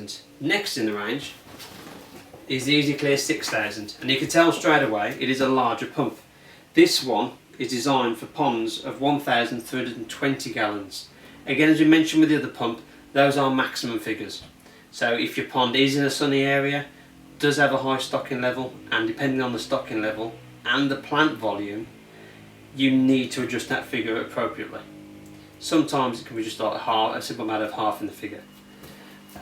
3000. Next in the range is the Easy Clear 6000, and you can tell straight away it is a larger pump. This one is designed for ponds of 1,320 gallons. Again, as we mentioned with the other pump, those are maximum figures. So if your pond is in a sunny area, does have a high stocking level, and depending on the stocking level and the plant volume, you need to adjust that figure appropriately. Sometimes it can be just like a simple matter of halving the figure.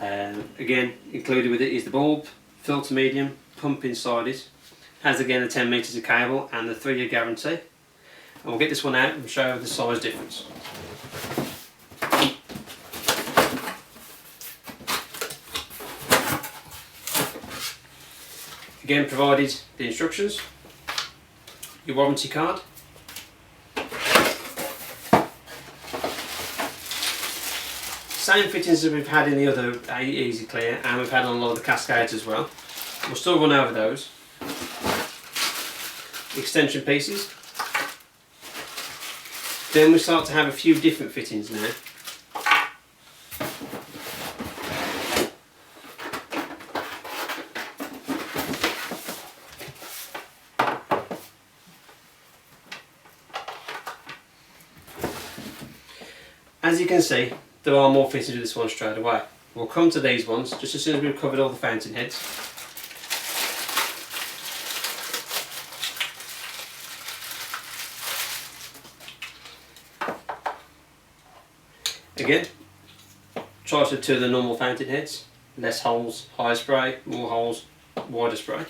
Again, included with it is the bulb, filter medium, pump inside it. Has again the 10 metres of cable and the 3-year guarantee. And we'll get this one out and show the size difference. Again, provided the instructions, your warranty card, same fittings as we've had in the other Easy Clear, and we've had on a lot of the Cascades as well. We'll still run over those. Extension pieces. Then we start to have a few different fittings now. As you can see, there are more fittings with this one straight away. We'll come to these ones just as soon as we've covered all the fountain heads. Again, try to two of the normal fountain heads. Less holes, higher spray, more holes, wider spray.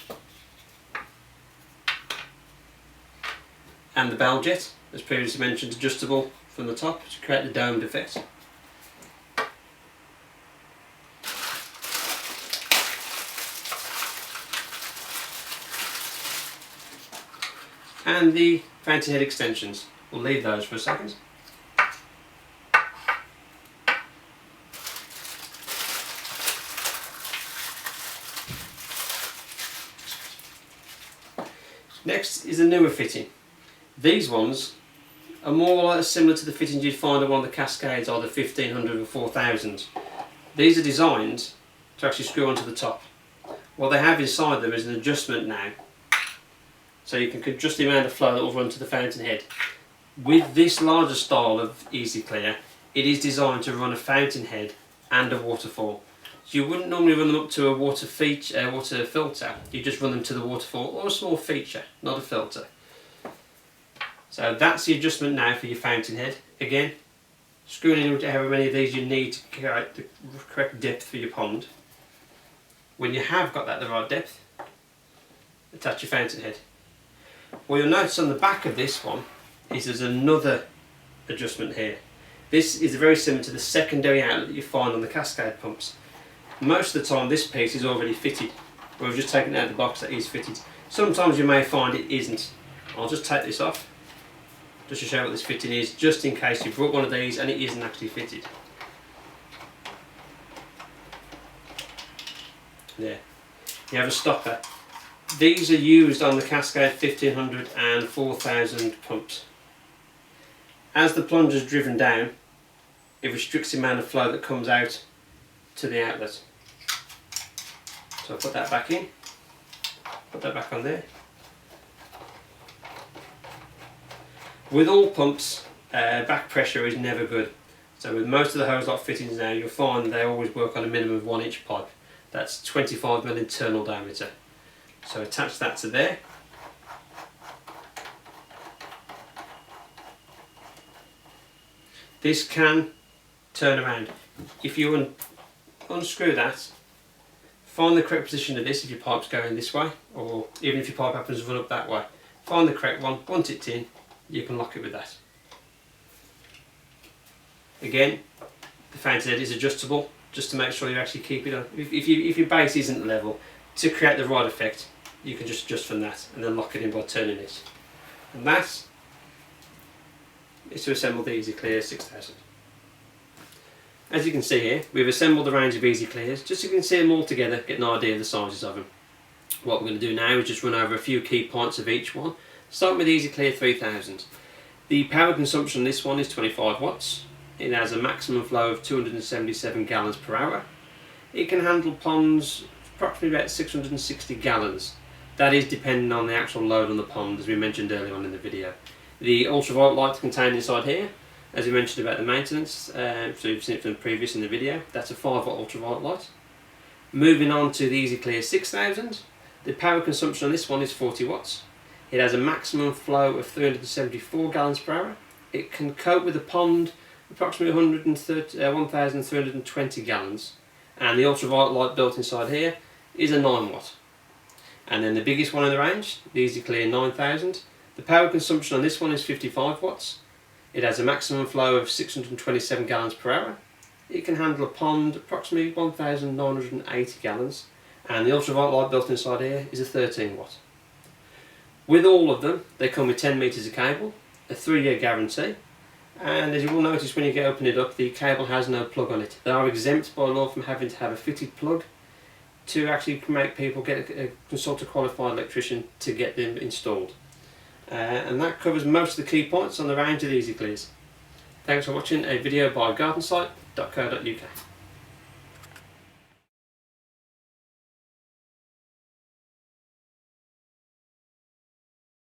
And the bell jet, as previously mentioned, adjustable from the top to create the domed effect. And the fountain head extensions. We'll leave those for a second. Next is a newer fitting. These ones are more similar to the fittings you'd find on one of the Cascades or the 1500 or 4000. These are designed to actually screw onto the top. What they have inside them is an adjustment now, so you can adjust the amount of flow that will run to the fountain head. With this larger style of Easy Clear, it is designed to run a fountain head and a waterfall. So you wouldn't normally run them up to a water filter, you just run them to the waterfall or a small feature, not a filter. So that's the adjustment now for your fountain head. Again, screwing in however many of these you need to create the correct depth for your pond. When you have got that the right depth, attach your fountain head. What you'll notice on the back of this one is there's another adjustment here. This is very similar to the secondary outlet that you find on the Cascade pumps. Most of the time this piece is already fitted. We've just taken it out of the box that is fitted. Sometimes you may find it isn't. I'll just take this off just to show what this fitting is, just in case you brought one of these and it isn't actually fitted. There. You have a stopper. These are used on the Cascade 1500 and 4000 pumps. As the plunger is driven down, it restricts the amount of flow that comes out to the outlet. So I'll put that back in, put that back on there. With all pumps, back pressure is never good. So with most of the Hozelock fittings now, you'll find they always work on a minimum of 1 inch pipe. That's 25mm internal diameter. So attach that to there. This can turn around. If you unscrew that, find the correct position of this if your pipe's going this way, or even if your pipe happens to run up that way. Find the correct one, once it's in, you can lock it with that. Again, the fountain head is adjustable, just to make sure you actually keep it on. If your base isn't level, to create the right effect, you can just adjust from that and then lock it in by turning it. And that is to assemble the Easy Clear 6000. As you can see here, we've assembled a range of Easy Clears, just so you can see them all together, get an idea of the sizes of them. What we're going to do now is just run over a few key points of each one. Starting with Easy Clear 3000. The power consumption on this one is 25 watts. It has a maximum flow of 277 gallons per hour. It can handle ponds approximately about 660 gallons. That is depending on the actual load on the pond, as we mentioned earlier on in the video. The ultraviolet light contained inside here, as we mentioned about the maintenance, so you've seen it from the previous in the video, that's a 5-watt ultraviolet light. Moving on to the Easy Clear 6000, the power consumption on this one is 40 watts. It has a maximum flow of 374 gallons per hour. It can cope with a pond approximately 1,320 gallons, and the ultraviolet light built inside here is a 9-watt. And then the biggest one in the range, the Easy Clear 9000, the power consumption on this one is 55 watts. It has a maximum flow of 627 gallons per hour. It can handle a pond approximately 1,980 gallons, and the ultraviolet light built inside here is a 13-watt. With all of them, they come with 10 metres of cable, a 3-year guarantee, and as you will notice when you open it up, the cable has no plug on it. They are exempt by law from having to have a fitted plug to actually make people consult a qualified electrician to get them installed. And that covers most of the key points on the range of Easy Clears. Thanks for watching a video by GardenSite.co.uk.